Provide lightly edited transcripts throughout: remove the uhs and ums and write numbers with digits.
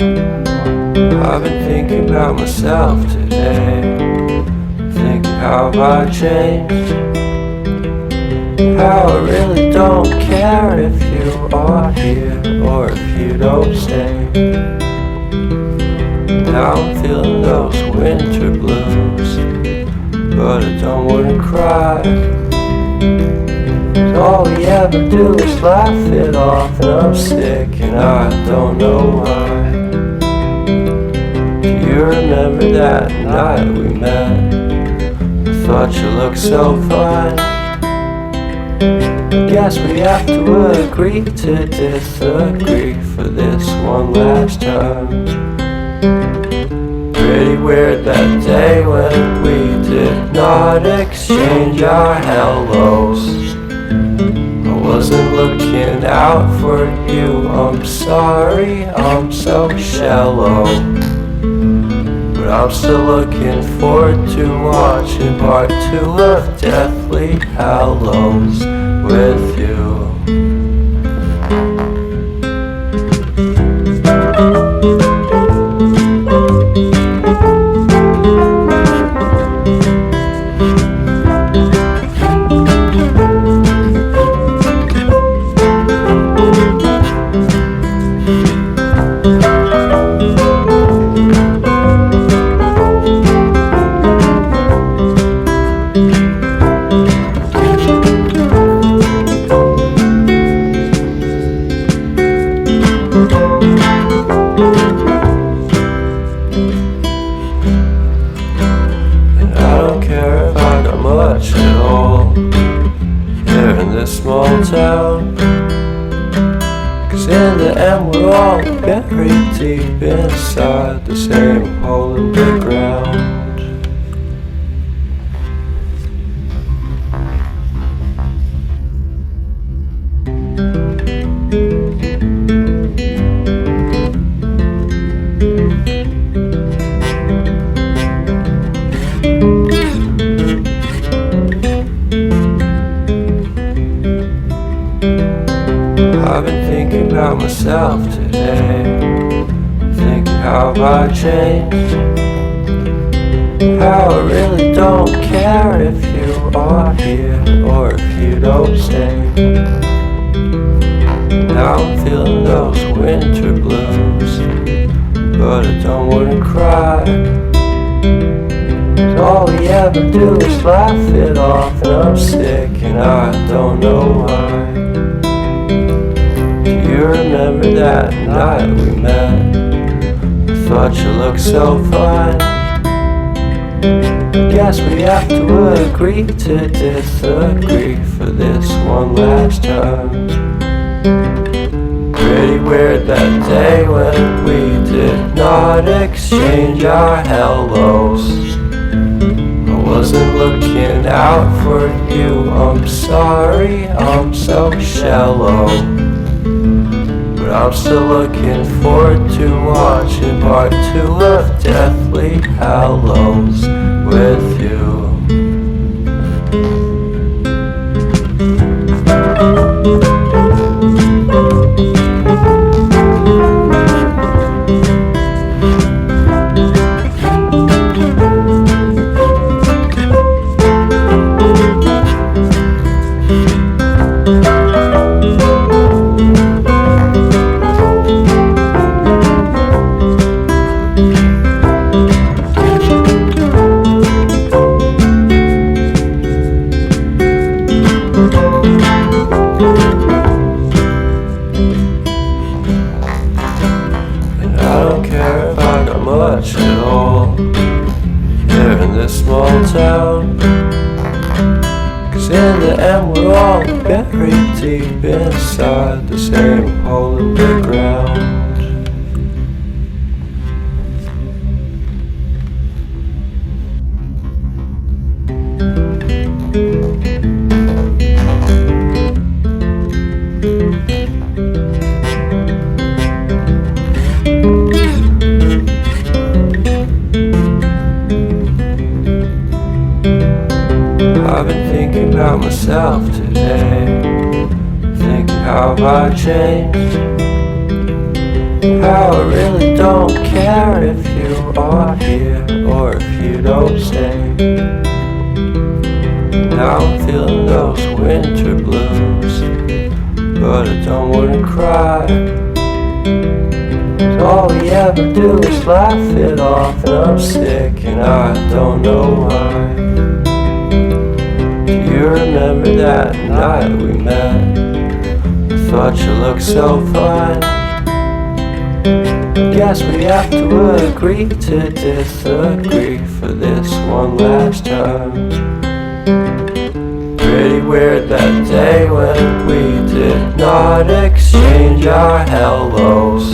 I've been thinking about myself today, thinking how have I changed, how I really don't care if you are here or if you don't stay. Now I'm feeling those winter blues, but I don't wanna cry. All we ever do is laugh it off, and I'm sick and I don't know why. Do you remember that night we met? I thought you looked so fine. Guess we have to agree to disagree for this one last time. Pretty weird that day when we did not exchange our hellos. I wasn't looking out for you, I'm sorry, I'm so shallow. But I'm still looking forward to watching part 2 of Deathly Hallows with you. Small town, 'cause in the end we're all buried deep inside the same hole in the ground. I've been thinking about myself today, thinking how have I changed, how I really don't care if you are here or if you don't stay. Now I'm feeling those winter blues, but I don't wanna cry. All we ever do is laugh it off, and I'm sick and I don't know why. You remember that night we met? I thought you looked so fine. Guess we have to agree to disagree for this one last time. Pretty weird that day when we did not exchange our hellos. I wasn't looking out for you, I'm sorry, I'm so shallow. But I'm still looking forward to watching part 2 of Deathly Hallows with you. Much at all here in this small town, 'cause in the end we're all buried deep inside the same hole in the ground. I've been thinking about myself today, thinking how have I changed, How I really don't care if you are here or if you don't stay. Now I'm feeling those winter blues, but I don't wanna cry. 'Cause all we ever do is laugh it off, and I'm sick and I don't know why. Do you remember that night we met? I thought you looked so fine. Guess we have to agree to disagree for this one last time. Pretty weird that day when we did not exchange our hellos.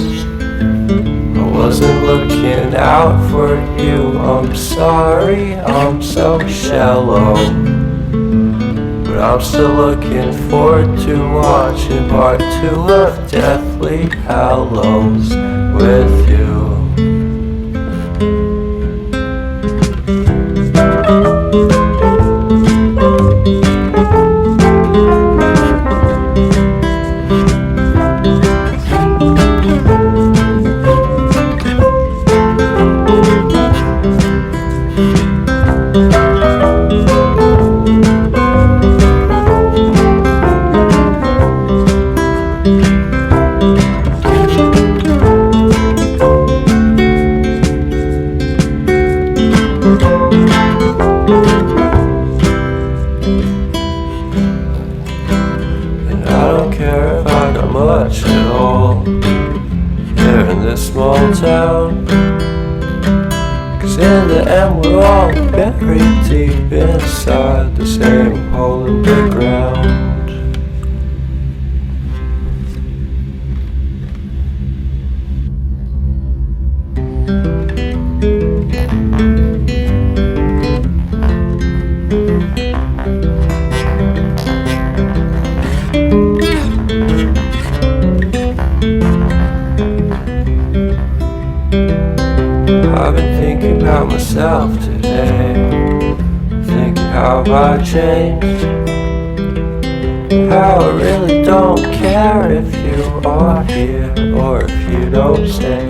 I wasn't looking out for you, I'm sorry, I'm so shallow. But I'm still looking forward to watching part 2 of Deathly Hallows with you. Much at all here in this small town, 'cause in the end we're all buried deep inside the same hole in the ground. I've been thinking about myself today, thinking how have I changed, how I really don't care if you are here or if you don't stay.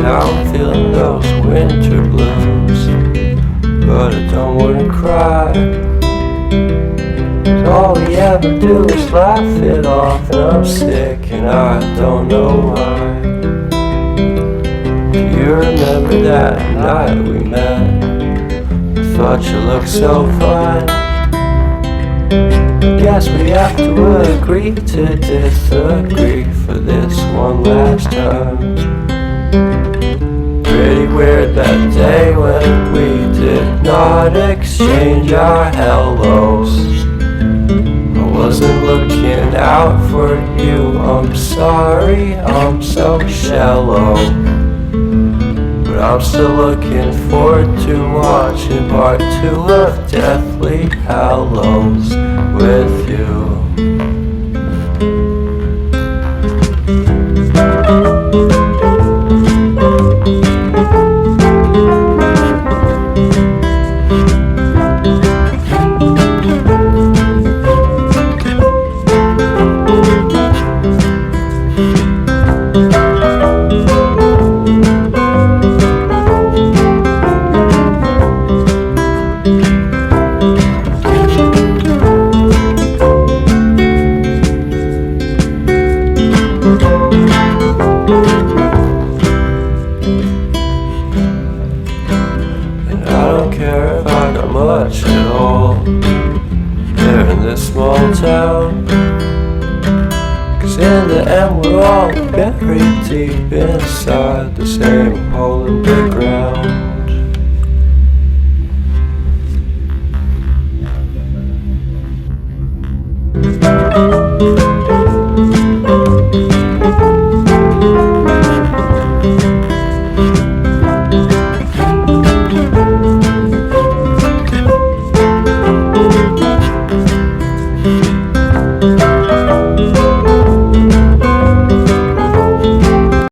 Now I'm feeling those winter blues, but I don't wanna cry. 'Cause all we ever do is laugh it off, and I'm sick and I don't know why. You remember that night we met? I thought you looked so fine. Guess we have to agree to disagree for this one last time. Pretty weird that day when we did not exchange our hellos. I wasn't looking out for you, I'm sorry, I'm so shallow. But I'm still looking forward to watching part 2 of Deathly Hallows with you. Much at all here in this small town, 'cause in the end we're all buried deep inside the same hole in the ground.